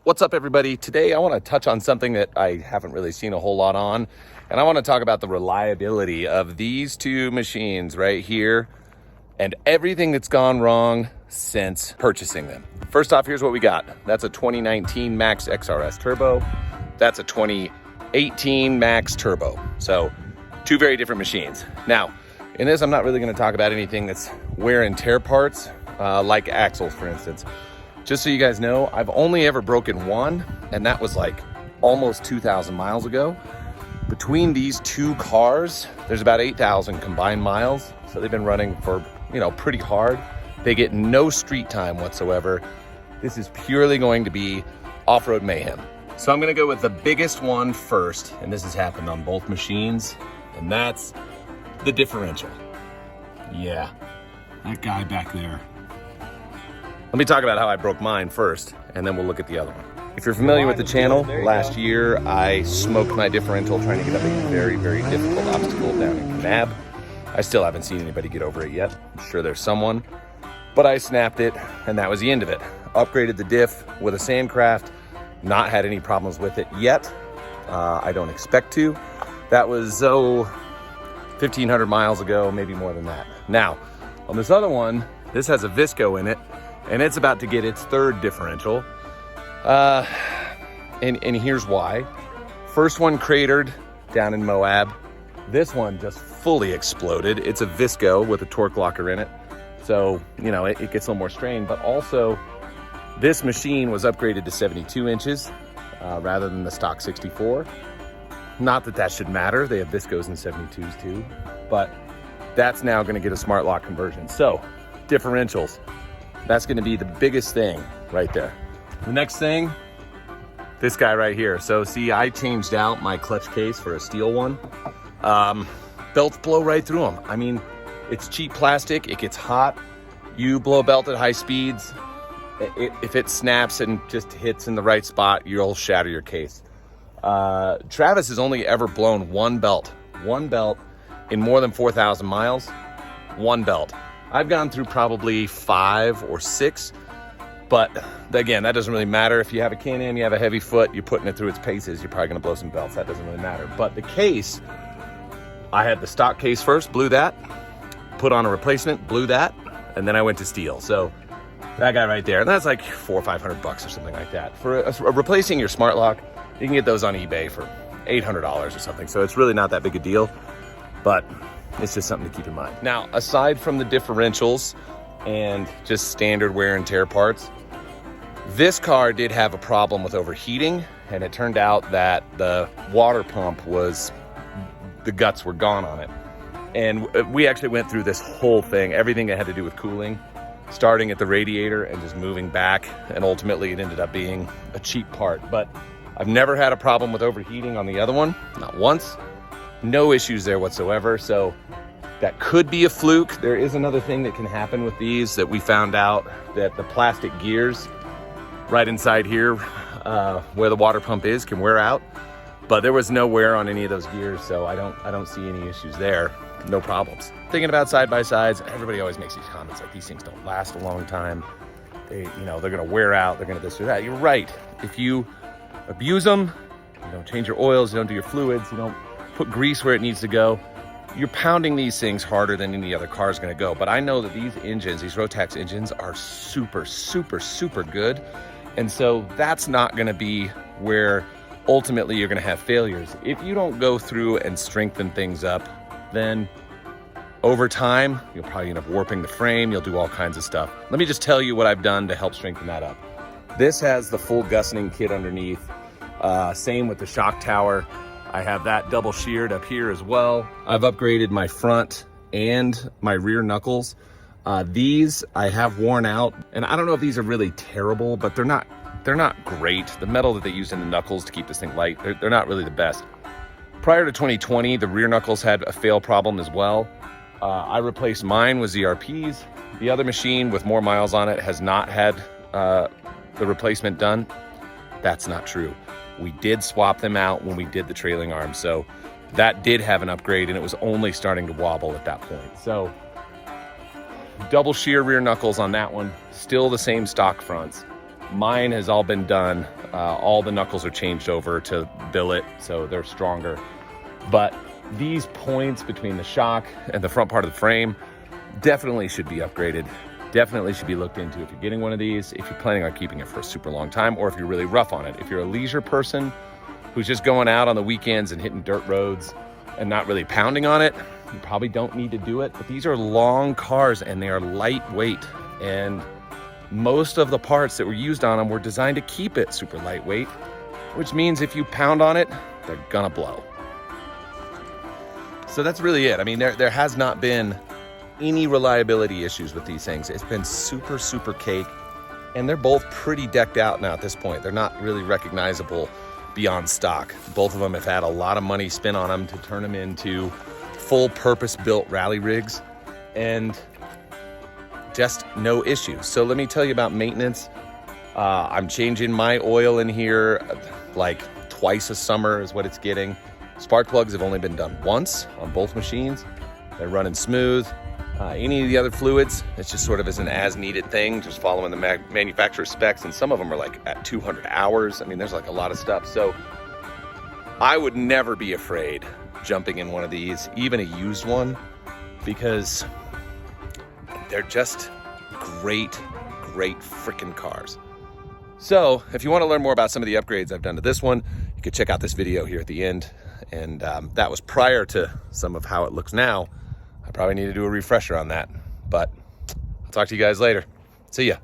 What's up, everybody? Today I want to touch on something that I haven't really seen a whole lot on, and I want to talk about the reliability of these two machines right here and everything that's gone wrong since purchasing them. First off, here's what we got. That's a 2019 Max XRS Turbo. That's a 2018 Max Turbo. So two very different machines. Now, in this, I'm not really going to talk about anything that's wear and tear parts, like axles, for instance. Just so you guys know, I've only ever broken one, and that was like almost 2,000 miles ago. Between these two cars, there's about 8,000 combined miles. So they've been running for, pretty hard. They get no street time whatsoever. This is purely going to be off-road mayhem. So I'm gonna go with the biggest one first, and this has happened on both machines, and that's the differential. Yeah, that guy back there. Let me talk about how I broke mine first, and then we'll look at the other one. If you're familiar with the channel, last year I smoked my differential trying to get up a very, very difficult obstacle down in Canam. I still haven't seen anybody get over it yet. I'm sure there's someone, but I snapped it, and that was the end of it. Upgraded the diff with a Sandcraft, not had any problems with it yet. I don't expect to. That was, 1,500 miles ago, maybe more than that. Now, on this other one, this has a Visco in it, and it's about to get its third differential. And here's why. First one cratered down in Moab. This one just fully exploded. It's a Visco with a torque locker in it. So, it gets a little more strain, but also this machine was upgraded to 72 inches rather than the stock 64. Not that should matter. They have Viscos and 72s too, but that's now gonna get a smart lock conversion. So, differentials. That's gonna be the biggest thing right there. The next thing, this guy right here. So see, I changed out my clutch case for a steel one. Belts blow right through them. I mean, it's cheap plastic, it gets hot. You blow a belt at high speeds, if it snaps and just hits in the right spot, you'll shatter your case. Travis has only ever blown one belt in more than 4,000 miles, one belt. I've gone through probably 5 or 6, but again, that doesn't really matter. If you have a Can-Am, you have a heavy foot, you're putting it through its paces, you're probably gonna blow some belts. That doesn't really matter. But the case, I had the stock case first, blew that, put on a replacement, blew that, and then I went to steel. So that guy right there, and that's like $400 or $500 or something like that. For replacing your smart lock, you can get those on eBay for $800 or something. So it's really not that big a deal, but it's just something to keep in mind. Now, aside from the differentials and just standard wear and tear parts, this car did have a problem with overheating, and it turned out that the water pump the guts were gone on it. And we actually went through this whole thing, everything that had to do with cooling, starting at the radiator and just moving back, and ultimately it ended up being a cheap part. But I've never had a problem with overheating on the other one, not once. No issues there whatsoever, so that could be a fluke. There is another thing that can happen with these that we found out, that the plastic gears right inside here where the water pump is can wear out, but there was no wear on any of those gears, so I don't see any issues there. No problems. Thinking about side-by-sides, everybody always makes these comments like these things don't last a long time. They're gonna wear out, they're gonna this or that. You're right. If you abuse them, you don't change your oils, you don't do your fluids, you don't put grease where it needs to go, you're pounding these things harder than any other car is gonna go. But I know that these engines, these Rotax engines, are super, super, super good. And so that's not gonna be where ultimately you're gonna have failures. If you don't go through and strengthen things up, then over time, you'll probably end up warping the frame, you'll do all kinds of stuff. Let me just tell you what I've done to help strengthen that up. This has the full gusseting kit underneath. Same with the shock tower. I have that double sheared up here as well. I've upgraded my front and my rear knuckles. These I have worn out, and I don't know if these are really terrible, but they're not great. The metal that they used in the knuckles to keep this thing light, they're not really the best. Prior to 2020, the rear knuckles had a fail problem as well. I replaced mine with ZRPs. The other machine with more miles on it has not had the replacement done. That's not true. We did swap them out when we did the trailing arm. So that did have an upgrade, and it was only starting to wobble at that point. So double shear rear knuckles on that one, still the same stock fronts. Mine has all been done. All the knuckles are changed over to billet, so they're stronger. But these points between the shock and the front part of the frame definitely should be upgraded. Definitely should be looked into if you're getting one of these, if you're planning on keeping it for a super long time, or if you're really rough on it. If you're a leisure person who's just going out on the weekends and hitting dirt roads and not really pounding on it, you probably don't need to do it. But these are long cars and they are lightweight, and most of the parts that were used on them were designed to keep it super lightweight, which means if you pound on it, they're gonna blow. So that's really it. I mean, there has not been any reliability issues with these things. It's been super, super cake, and they're both pretty decked out now at this point. They're not really recognizable beyond stock. Both of them have had a lot of money spent on them to turn them into full purpose-built rally rigs, and just no issues. So let me tell you about maintenance. I'm changing my oil in here like twice a summer is what it's getting. Spark plugs have only been done once on both machines. They're running smooth. Any of the other fluids, it's just sort of as an as-needed thing, just following the manufacturer specs, and some of them are like at 200 hours. I mean, there's like a lot of stuff. So I would never be afraid jumping in one of these, even a used one, because they're just great freaking cars. So if you want to learn more about some of the upgrades I've done to this one, you could check out this video here at the end. And that was prior to some of how it looks now. I probably need to do a refresher on that, but I'll talk to you guys later. See ya.